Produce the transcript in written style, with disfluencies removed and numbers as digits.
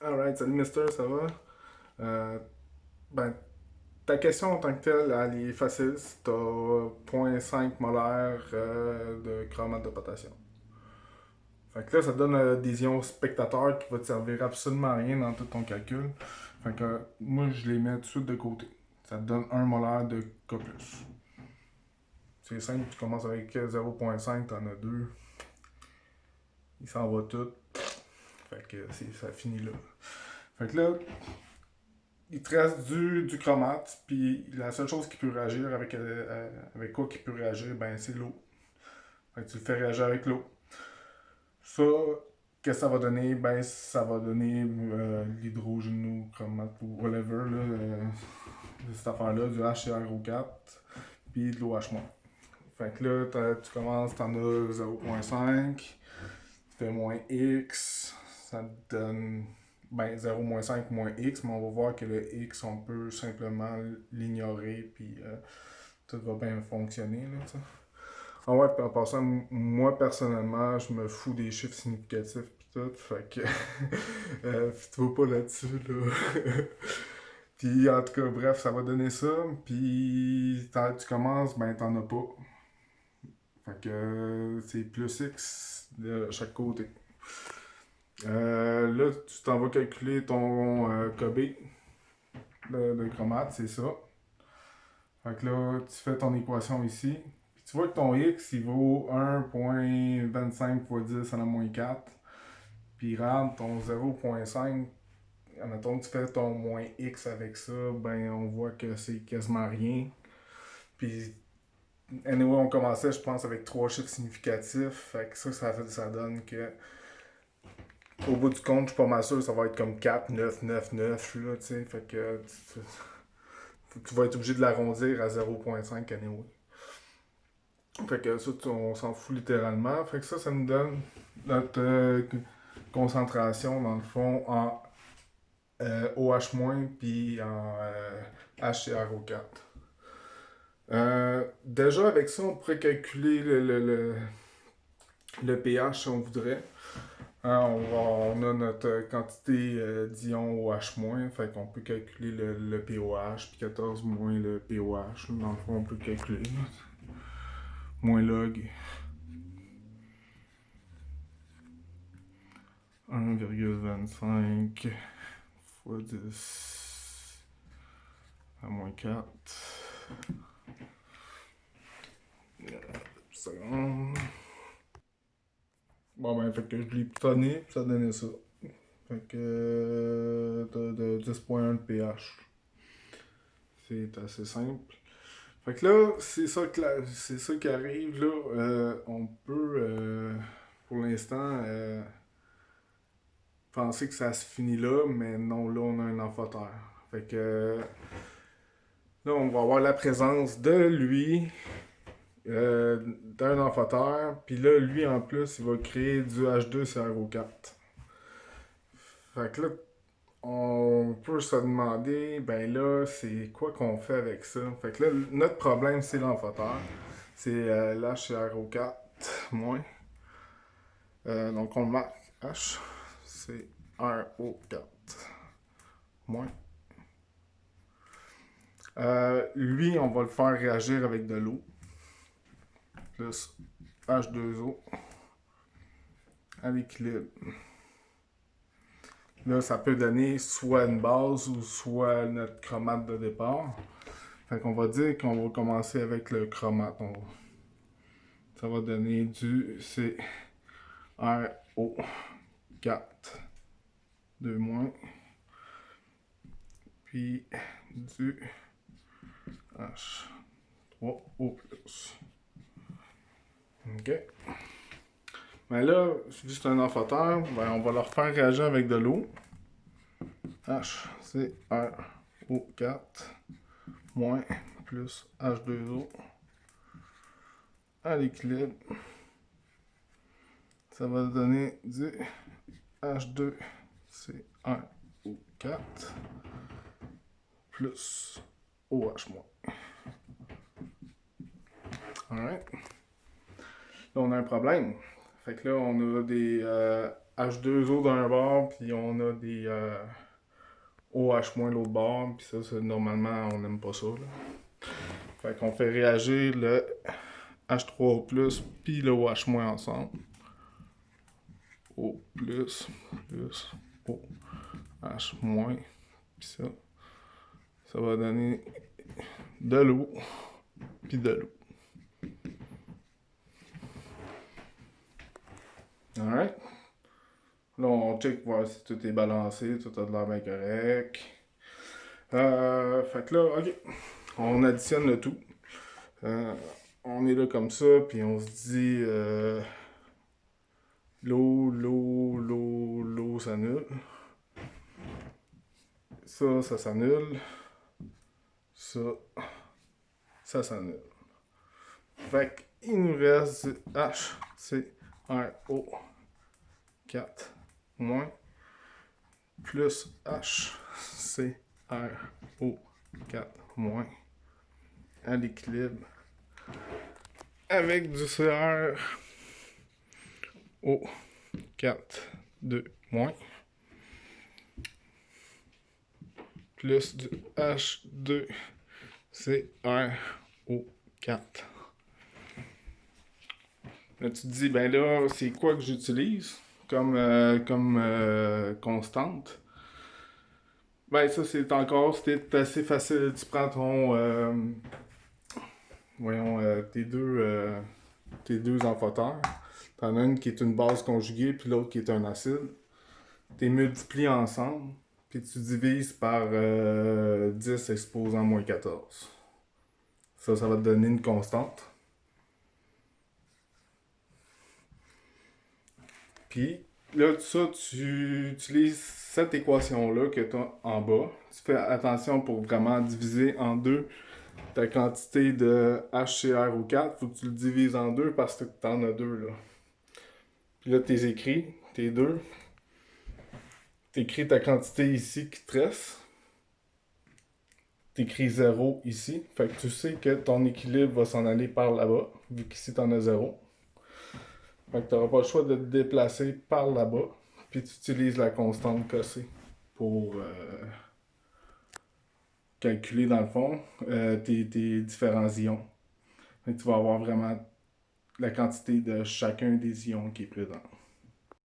Alright, salut Mister, ça va? Euh, ben, ta question en tant que telle, elle est facile. Si t'as 0,5 molaires de chromate de potassium. Fait que là, ça te donne des ions spectateurs qui va te servir absolument à rien dans tout ton calcul. Fait que moi, je les mets tout de suite de côté. Ça te donne 1 molaire de K+. C'est simple, tu commences avec 0,5, t'en as 2. Il s'en va tout. Fait que ça finit là. Fait que là, il te reste du chromate, puis la seule chose qui peut réagir avec quoi qui peut réagir, ben c'est l'eau. Fait que tu le fais réagir avec l'eau. Ça, qu'est-ce que ça va donner? Ben ça va donner l'hydrogénochromate ou whatever, là, cette affaire-là, du HCrO4, puis de l'OH-. Fait que là, tu commences, t'en as 0,5, tu fais moins X, ça te donne ben 0,5 moins X, mais on va voir que le X, on peut simplement l'ignorer, puis tout va bien fonctionner, là, t'sais. Ah ouais, puis en passant, moi personnellement, je me fous des chiffres significatifs pis tout, fait que fais-toi pas là-dessus, là. Puis en tout cas, bref, ça va donner ça, puis tu commences, ben t'en as pas. Fait que c'est plus X de chaque côté. Là, tu t'en vas calculer ton KB de chromate, c'est ça. Fait que là, tu fais ton équation ici. Puis tu vois que ton X, il vaut 1,25 fois 10 à la moins 4. Puis regarde, ton 0,5, admettons que tu fais ton moins X avec ça, ben on voit que c'est quasiment rien. Puis, anyway, on commençait, je pense, avec 3 chiffres significatifs. Fait que ça donne que au bout du compte, je suis pas mal sûr que ça va être comme 4, 9, 9, 9, là, tu sais. Fait que tu vas être obligé de l'arrondir à 0,5 anyway. Fait que ça, on s'en fout littéralement. Fait que ça nous donne notre concentration, dans le fond, en OH- puis en HCrO4. Déjà, avec ça, on pourrait calculer le pH si on voudrait. Hein, on a notre quantité d'ions OH-, fait qu'on peut calculer le pOH, puis 14 moins le pOH. Dans le fond, on peut calculer. Moins log 1,25 fois 10 à moins 4. Seconde. Bon ben, fait que je l'ai pitonné, puis ça donnait ça. Fait que de 10,1 de pH. C'est assez simple. Fait que là, c'est ça qui arrive là. On peut, pour l'instant, penser que ça se finit là, mais non, là, on a un amphoter. Fait que là, on va avoir la présence de lui, d'un amphoter, puis là, lui, en plus, il va créer du H2CrO4. Fait que là, on peut se demander, ben là, c'est quoi qu'on fait avec ça? Fait que là, notre problème, c'est l'amphoter. C'est l'HCrO4 moins. Donc, on le marque H, c'est RO4 moins. Lui, on va le faire réagir avec de l'eau. Plus H2O à l'équilibre. Là, ça peut donner soit une base ou soit notre chromate de départ. Fait qu'on va dire qu'on va commencer avec le chromate. Ça va donner du CrO4 2 moins. Puis du H3O+. OK. Mais là, vu que c'est un amphoter, ben on va le refaire réagir avec de l'eau. HCrO4 moins plus H2O à l'équilibre. Ça va donner du H2CrO4 plus OH-. Alright. Là, on a un problème. Fait que là, on a des H2O d'un bord, puis on a des OH- l'autre bord, puis ça, normalement, on n'aime pas ça. Là. Fait qu'on fait réagir le H3O+, puis le OH- ensemble. O+, plus, OH-, puis ça va donner de l'eau, puis de l'eau. Alright. Là, on check voir si tout est balancé, tout a de l'air bien correct. Fait que là, ok. On additionne le tout. On est là comme ça, puis on se dit l'eau s'annule. Ça s'annule. Ça s'annule. Fait qu'il nous reste HCrO4- plus HCrO4- à l'équilibre avec du CrO4- plus du H2CrO4. Là, tu te dis, ben là, c'est quoi que j'utilise comme constante? Ben ça, c'est assez facile. Tu prends tes deux amphoteurs. T'en as une qui est une base conjuguée, puis l'autre qui est un acide. Tu les multiplies ensemble, puis tu divises par 10 exposant moins 14. Ça va te donner une constante. Puis là, tu utilises cette équation-là que tu as en bas. Tu fais attention pour vraiment diviser en deux ta quantité de HCrO4. Faut que tu le divises en deux parce que tu en as deux là. Puis là, tu écris, tes deux. Tu écris ta quantité ici qui te reste. Tu écris 0 ici. Fait que tu sais que ton équilibre va s'en aller par là-bas, vu qu'ici tu en as 0. Fait que tu n'auras pas le choix de te déplacer par là-bas. Puis tu utilises la constante cossée pour calculer dans le fond tes différents ions. Fait que tu vas avoir vraiment la quantité de chacun des ions qui est présent.